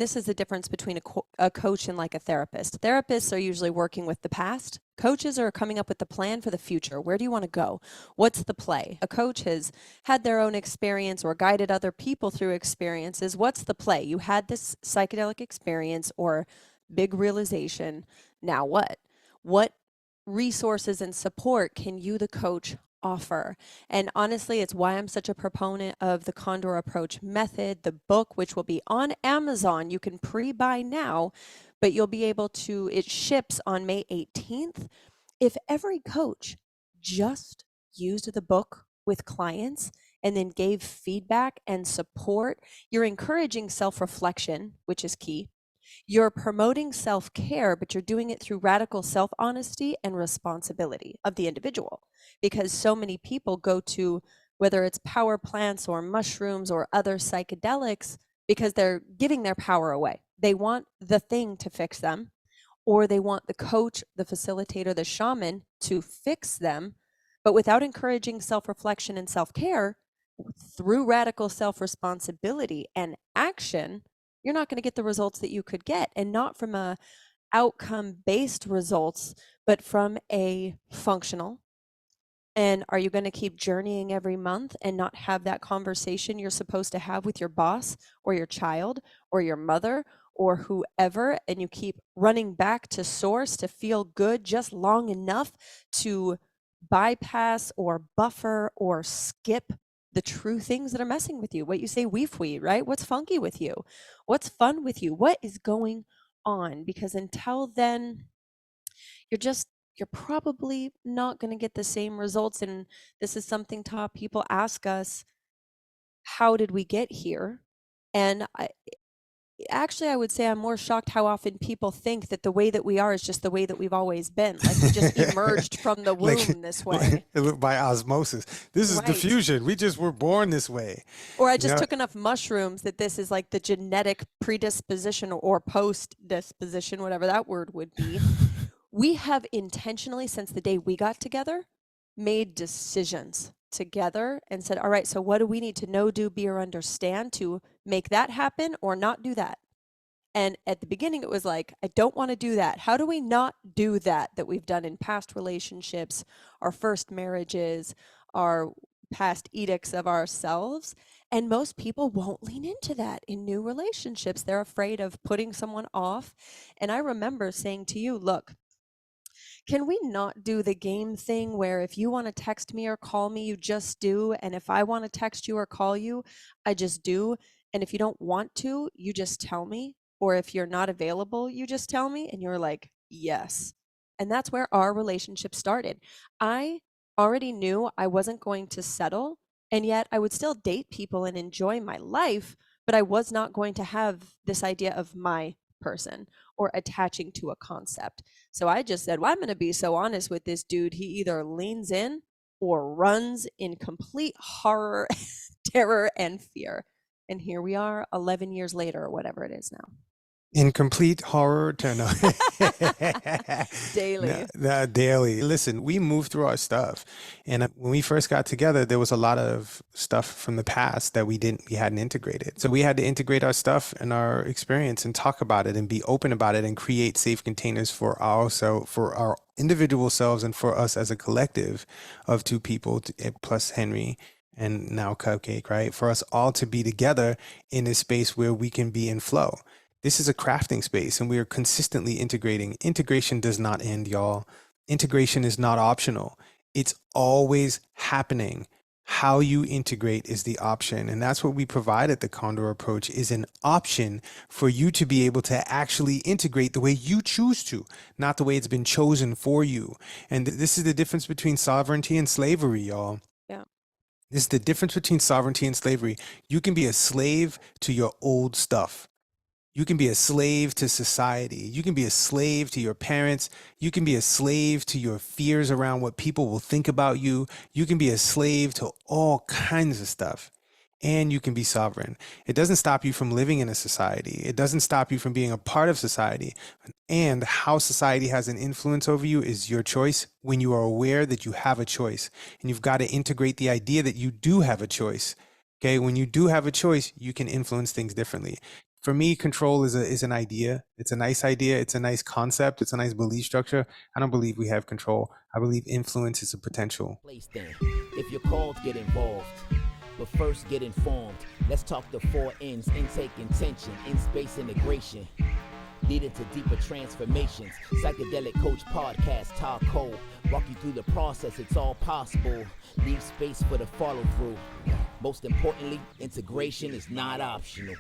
This is the difference between a coach and like a therapist. Therapists are usually working with the past. Coaches are coming up with the plan for the future. Where do you want to go? What's the play? A coach has had their own experience or guided other people through experiences. What's the play? You had this psychedelic experience or big realization. Now what? What resources and support can you, the coach, offer? And honestly, it's why I'm such a proponent of the Condor Approach method, the book, which will be on Amazon. You can pre-buy now, but you'll be able to, it ships on May 18th. If every coach just used the book with clients and then gave feedback and support, you're encouraging self-reflection, which is key. You're promoting self-care, but you're doing it through radical self-honesty and responsibility of the individual. Because so many people go to, whether it's power plants or mushrooms or other psychedelics, because they're giving their power away. They want the thing to fix them, or they want the coach, the facilitator, the shaman to fix them, but without encouraging self-reflection and self-care through radical self-responsibility and action, you're not going to get the results that you could get, and not from a outcome-based results, but from a functional. And are you going to keep journeying every month and not have that conversation you're supposed to have with your boss or your child or your mother or whoever, and you keep running back to source to feel good just long enough to bypass or buffer or skip the true things that are messing with you? What you say, wee, right? What's funky with you? What's fun with you? What is going on? Because until then, you're probably not going to get the same results. And this is something top people ask us, how did we get here? And I would say I'm more shocked how often people think that the way that we are is just the way that we've always been. Like we just emerged from the womb this way. By osmosis. This is Right. diffusion. We just were born this way. Or I just took enough mushrooms that this is like the genetic predisposition or post disposition, whatever that word would be. We have intentionally, since the day we got together, made decisions together and said, all right, so what do we need to know, do, be, or understand to make that happen or not do that? And at the beginning, it was like, I don't want to do that. How do we not do that we've done in past relationships, our first marriages, our past edicts of ourselves? And most people won't lean into that in new relationships. They're afraid of putting someone off. And I remember saying to you, look, can we not do the game thing where if you want to text me or call me, you just do, and if I want to text you or call you, I just do, and if you don't want to, you just tell me, or if you're not available, you just tell me? And you're like, yes. And that's where our relationship started. I already knew I wasn't going to settle, and yet I would still date people and enjoy my life, but I was not going to have this idea of my person or attaching to a concept. So I just said, well, I'm going to be so honest with this dude. He either leans in or runs in complete horror, terror, and fear. And here we are 11 years later, or whatever it is now. In complete horror to no. Daily. Daily. Listen, we moved through our stuff. And when we first got together, there was a lot of stuff from the past that we hadn't integrated. So we had to integrate our stuff and our experience and talk about it and be open about it and create safe containers for our individual selves and for us as a collective of two people plus Henry and now Cupcake, right? For us all to be together in a space where we can be in flow. This is a crafting space and we are consistently integrating. Integration does not end, y'all. Integration is not optional. It's always happening. How you integrate is the option. And that's what we provide at the Condor Approach, is an option for you to be able to actually integrate the way you choose to, not the way it's been chosen for you. And this is the difference between sovereignty and slavery, y'all. Yeah. This is the difference between sovereignty and slavery. You can be a slave to your old stuff. You can be a slave to society. You can be a slave to your parents. You can be a slave to your fears around what people will think about you. You can be a slave to all kinds of stuff. And you can be sovereign. It doesn't stop you from living in a society. It doesn't stop you from being a part of society. And how society has an influence over you is your choice when you are aware that you have a choice. And you've got to integrate the idea that you do have a choice. Okay, when you do have a choice, you can influence things differently. For me, control is an idea. It's a nice idea. It's a nice concept. It's a nice belief structure. I don't believe we have control. I believe influence is a potential. Place then, if you're called, get involved. But first, get informed. Let's talk the 4 N's: intake, intention, in-space integration, leading to deeper transformations. Psychedelic Coach Podcast, Todd Cole. Walk you through the process, it's all possible. Leave space for the follow through. Most importantly, integration is not optional.